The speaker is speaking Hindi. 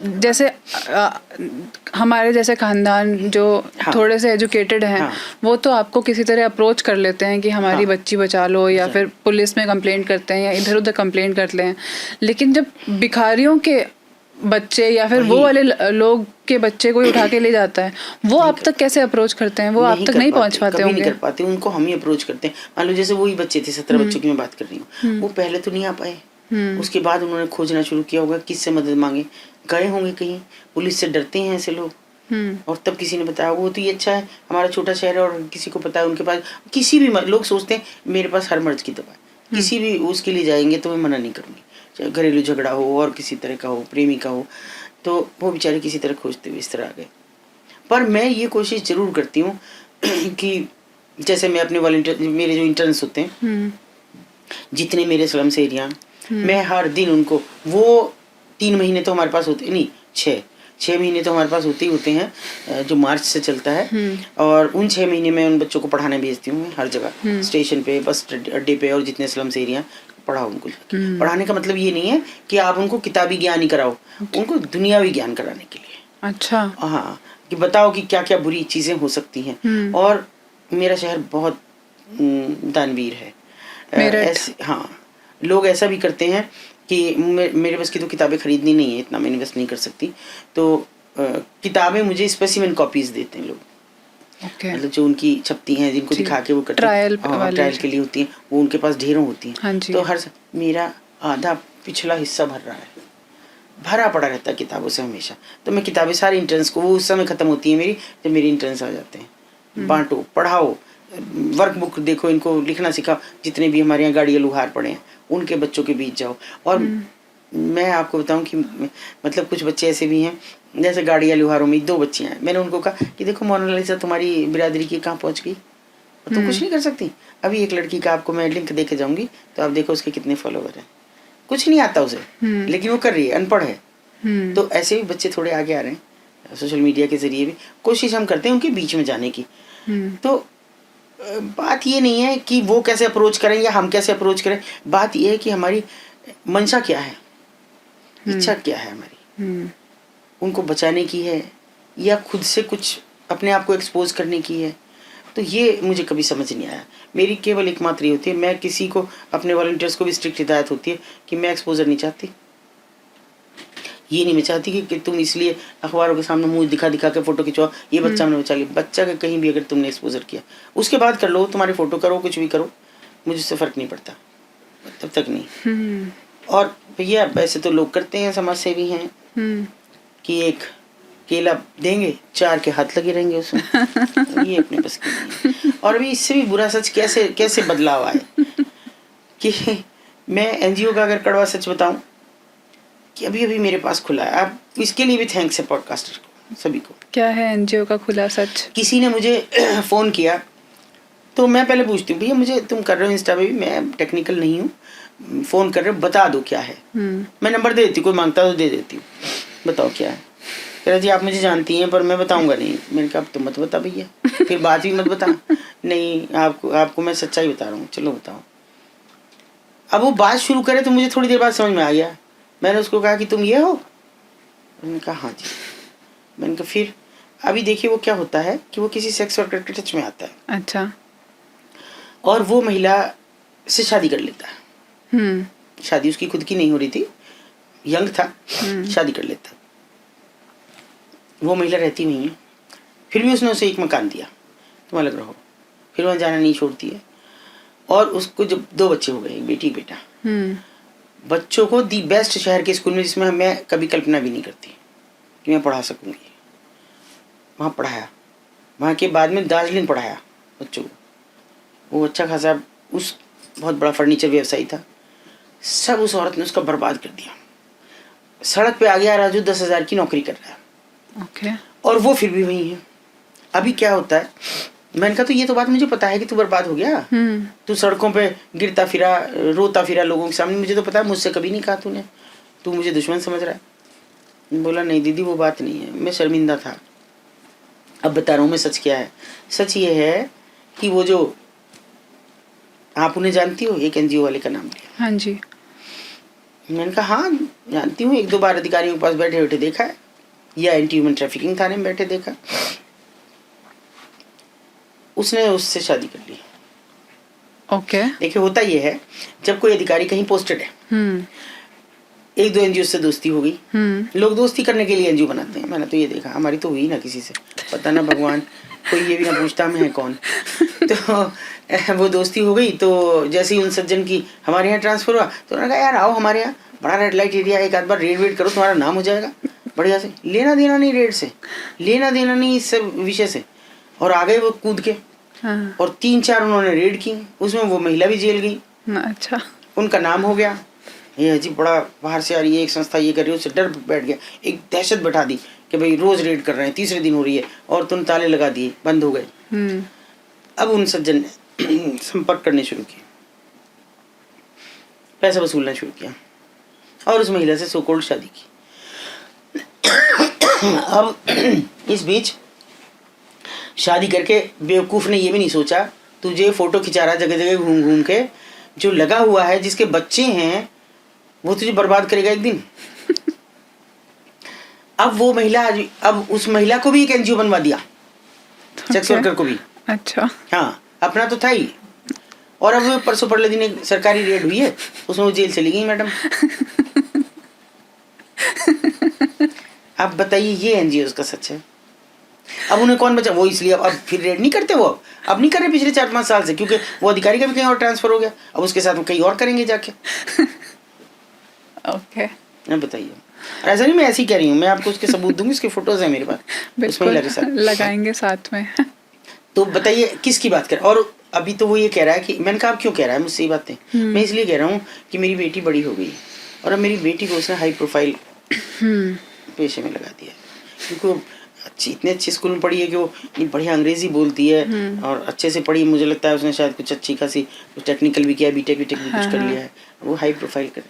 जैसे हमारे जैसे खानदान जो थोड़े से एजुकेटेड हैं, वो तो आपको किसी तरह अप्रोच कर लेते हैं कि हमारी बच्ची बचा लो, या फिर पुलिस में कंप्लेंट करते हैं या इधर उधर कंप्लेंट करते हैं। लेकिन जब भिखारियों के बच्चे या फिर वो वाले लोग के बच्चे कोई उठा के ले जाता है, वो आप तक कैसे अप्रोच करते हैं? वो आप तक नहीं पहुंच पाते होंगे। नहीं कर पाते, उनको हम ही अप्रोच करते हैं। मान लो जैसे वही बच्चे थे, 17 बच्चों की मैं बात कर रही हूँ, वो पहले तो नहीं आ पाए, उसके बाद उन्होंने खोजना शुरू किया होगा, किससे मदद मांगे, गए होंगे कहीं, पुलिस से डरते हैं ऐसे लोग, और तब किसी ने बताया। वो तो ये अच्छा है हमारा छोटा शहर है और किसी को पता है, उनके पास किसी भी लोग सोचते हैं मेरे पास हर मर्ज की दवा, किसी भी उसके लिए जाएंगे तो मैं मना नहीं करूँगी, चाहे घरेलू झगड़ा हो और किसी तरह का हो, प्रेमी का हो, तो वो बेचारे किसी तरह खोजते हुए इस तरह आ गए। पर मैं ये कोशिश जरूर करती हूँ कि जैसे मैं अपने वॉलंटियर, मेरे जो इंटर्न्स होते हैं, जितने मेरे स्लम्स एरिया, मैं हर दिन उनको, वो 3 महीने तो हमारे पास होते नहीं, 6 महीने तो हमारे पास होते ही होते हैं, जो मार्च से चलता है, और उन 6 महीने में उन बच्चों को पढ़ाने भेजती हूँ हर जगह, स्टेशन पे, बस अड्डे पे, और जितने स्लम्स एरिया, पढ़ाओ उनको। पढ़ाने का मतलब ये नहीं है कि आप उनको किताबी ज्ञान ही कराओ, उनको दुनियावी ज्ञान कराने के लिए। अच्छा। हाँ, कि बताओ कि क्या क्या बुरी चीजें हो सकती हैं। और मेरा शहर बहुत दानवीर है। हाँ, लोग ऐसा भी करते हैं कि मेरे बस की तो किताबें खरीदनी नहीं है, इतना मैं इन्वेस्ट नहीं कर सकती, तो किताबें मुझे स्पेसिमेन कॉपीज देते हैं लोग। मतलब जो उनकी छपती हैं, जिनको दिखा के वो करते हैं, ट्रायल के लिए होती हैं, वो उनके पास ढेरों होती हैं। हाँ, तो मेरा आधा पिछला हिस्सा भर रहा है, भरा पड़ा रहता है किताबों से हमेशा। तो मैं किताबें सारे इंटर्न्स को, वो उस समय खत्म होती है मेरी जब मेरे इंटर्न्स आ जाते हैं, बांटो, पढ़ाओ, वर्क बुक देखो, इनको लिखना सिखाओ। जितने भी हमारे यहाँ गाड़ियाँ लुहार पड़े हैं उनके बच्चों के बीच जाओ। और मैं आपको बताऊं कि मतलब कुछ बच्चे ऐसे भी हैं, जैसे गाड़ियाँ लुहारों में 2 बच्चियाँ हैं, मैंने उनको कहा कि देखो मोनालिसा तुम्हारी बिरादरी की कहाँ पहुँच गई, तुम कुछ नहीं कर सकती। अभी एक लड़की का आपको मैं लिंक दे के जाऊँगी, तो आप देखो उसके कितने फॉलोवर हैं, कुछ नहीं आता उसे, लेकिन वो कर रही है, अनपढ़ है। तो ऐसे भी बच्चे थोड़े आगे आ रहे हैं, सोशल मीडिया के जरिए भी कोशिश हम करते हैं उनके बीच में जाने की। तो बात ये नहीं है कि वो कैसे अप्रोच करें या हम कैसे अप्रोच करें, बात ये है कि हमारी मंशा क्या है, इच्छा क्या है हमारी, उनको बचाने की है या खुद से कुछ अपने आप को एक्सपोज करने की है। तो ये मुझे कभी समझ नहीं आया। मेरी केवल एकमात्र ये होती है, मैं किसी को, अपने वॉलंटियर्स को भी स्ट्रिक्ट हिदायत होती है कि मैं एक्सपोजर नहीं चाहती। ये नहीं मैं चाहती कि तुम इसलिए अखबारों के सामने मुंह दिखा दिखा के फोटो खिंचवाओ, ये बच्चा हमने बचा लिया। बच्चा का कहीं भी अगर तुमने एक्सपोजर किया, उसके बाद कर लो, तुम्हारी फोटो करो, कुछ भी करो, मुझे उससे फर्क नहीं पड़ता, तब तक नहीं। और भैया वैसे तो लोग करते हैं, समाज सेवी हैं, कि एक केला देंगे, 4 के हाथ लगे रहेंगे उसमें। ये अपने बस की नहीं है। और अभी इससे भी बुरा सच कैसे कैसे बदलाव आए कि मैं एनजीओ का अगर कड़वा सच बताऊं कि अभी अभी मेरे पास खुला है, आप इसके लिए भी थैंक्स है पॉडकास्टर को, सभी को। क्या है एनजीओ का खुला सच? किसी ने मुझे फोन किया, तो मैं पहले पूछती हूँ, भैया मुझे तुम कर रहे हो इंस्टा पे भी, मैं टेक्निकल नहीं हूँ, फोन कर रहे हो, बता दो क्या है। मैं नंबर दे देती हूँ, कोई मांगता तो दे देती हूँ, बताओ क्या है। कह रहे जी आप मुझे जानती हैं पर मैं बताऊंगा नहीं। मैंने कहा अब तो मत बता भैया, फिर बात भी मत बता। नहीं, आपको मैं सच्चाई बता रहा हूँ, चलो बताओ। अब वो बात शुरू करे तो मुझे थोड़ी देर बाद समझ में आ गया। मैंने उसको कहा कि तुम ये हो? मैंने कहा हाँ जी। मैंने कहा फिर अभी देखिए वो क्या होता है कि वो किसी सेक्स वर्कर के टच में आता है। अच्छा। और वो महिला से शादी कर लेता है। शादी उसकी खुद की नहीं हो रही थी, यंग था, शादी कर लेता। वो महिला रहती नहीं है, फिर भी उसने उसे एक मकान दिया, तुम अलग रहो। फिर वहाँ जाना नहीं छोड़ती है। और उसको जब 2 बच्चे हो गए, एक बेटी एक बेटा, बच्चों को दी बेस्ट शहर के स्कूल में, जिसमें मैं कभी कल्पना भी नहीं करती कि मैं पढ़ा सकूंगी, वहाँ पढ़ाया। वहाँ के बाद में दार्जिलिंग पढ़ाया बच्चों को। वो अच्छा खासा उस बहुत बड़ा फर्नीचर व्यवसायी था। सब उस औरत ने उसका बर्बाद कर दिया। सड़क पे आ गया राजू, 10,000 की नौकरी कर रहा है। Okay. और वो फिर भी वही है। अभी क्या होता है, मैंने कहा तो ये तो बात मुझे पता है कि तू बर्बाद हो गया। तू सड़कों पे गिरता फिरा, रोता फिरा लोगों के सामने, मुझे तो पता है, मुझसे कभी नहीं कहा तूने, तू मुझे दुश्मन समझ रहा है। बोला नहीं दीदी वो बात नहीं है, मैं शर्मिंदा था। अब बता रहा हूँ मैं सच क्या है। सच ये है कि वो जो आप उन्हें जानती हो, एक एनजीओ वाले का नाम लिया। हाँ जी। मैंने कहा हाँ जानती हूँ, 1-2 बार अधिकारियों के पास बैठे बैठे देखा है, या एंटी ह्यूमन ट्रैफिकिंग थाने में बैठे देखा। उसने उससे शादी कर ली। ओके। देखिए होता ये है, जब कोई अधिकारी कहीं पोस्टेड है, 1-2 एनजीओ से दोस्ती हो गई। लोग दोस्ती करने के लिए एनजीओ बनाते हैं, मैंने तो ये देखा। हमारी तो हुई ना किसी से, पता ना भगवान, कोई ये भी ना पूछता मैं है कौन। तो वो दोस्ती हो गई, तो जैसे ही उन सज्जन की हमारे यहाँ ट्रांसफर हुआ तो उन्होंने कहा यार आओ हमारे यहाँ, बड़ा रेड लाइट एरिया, एक आध बार रेड वेड करो, तुम्हारा नाम हो जाएगा बढ़िया से। लेना देना नहीं रेड से, लेना देना नहीं इस सब विषय से। और आ गए वो कूद के। हाँ। और 3-4 उन्होंने रेड की, उसमें वो महिला भी जेल गई। अच्छा। उनका नाम हो गया, ये अजीब बड़ा बाहर से आ रही है एक संस्था ये कर रही है, उससे डर बैठ गया, एक दहशत बैठा दी कि भाई रोज रेड कर रहे हैं, तीसरे दिन हो रही है, और तुम ताले लगा दिए, बंद हो गए। अब उन सज्जन ने संपर्क करने शुरू किए, पैसा वसूलना शुरू किया और उस महिला से सो कॉल्ड शादी की। अब इस बीच शादी करके बेवकूफ ने ये भी नहीं सोचा, तुझे फोटो खिंचा रहा जगह जगह घूम घूम के, जो लगा हुआ है जिसके बच्चे हैं वो तुझे बर्बाद करेगा एक दिन। अब वो महिला, अब उस महिला को भी एक एनजीओ बनवा दिया, सेक्स वर्कर को भी। अच्छा। हाँ, अपना तो था ही। और अब परसों परले दिन एक सरकारी रेड हुई है, उसमें वो जेल चली गई मैडम। अब बताइए ये एनजीओ का सच है। अब उन्हें कौन बचा, वो इसलिए अब फिर रेड नहीं करते, वो अब नहीं कर रहे पिछले 4-5 साल से, क्योंकि वो अधिकारी का भी कहीं और ट्रांसफर हो गया, अब उसके साथ वो कहीं और करेंगे जाके। ओके। अब बताइए, ऐसा नहीं मैं ऐसी कह रही हूँ, मैं आपको उसके सबूत दूंगी, उसके फोटोज हैं मेरे पास, बिल्कुल लगाएंगे साथ में। तो बताइए किसकी बात कर। और अभी तो वो ये कह रहा है कि, मैंने कहा आप क्यों कह रहा है मुझसे ये बातें, मैं इसलिए कह रहा हूँ कि मेरी बेटी बड़ी हो गई और अब मेरी बेटी को उसने हाई प्रोफाइल पेशे में लगा दिया, क्योंकि इतने अच्छे स्कूल में पढ़ी है कि वो इतनी बढ़िया अंग्रेजी बोलती है और अच्छे से पढ़ी, मुझे लगता है उसने शायद कुछ अच्छी खासी कुछ टेक्निकल भी किया, बीटेक भी कुछ कर लिया है, वो हाई प्रोफाइल कर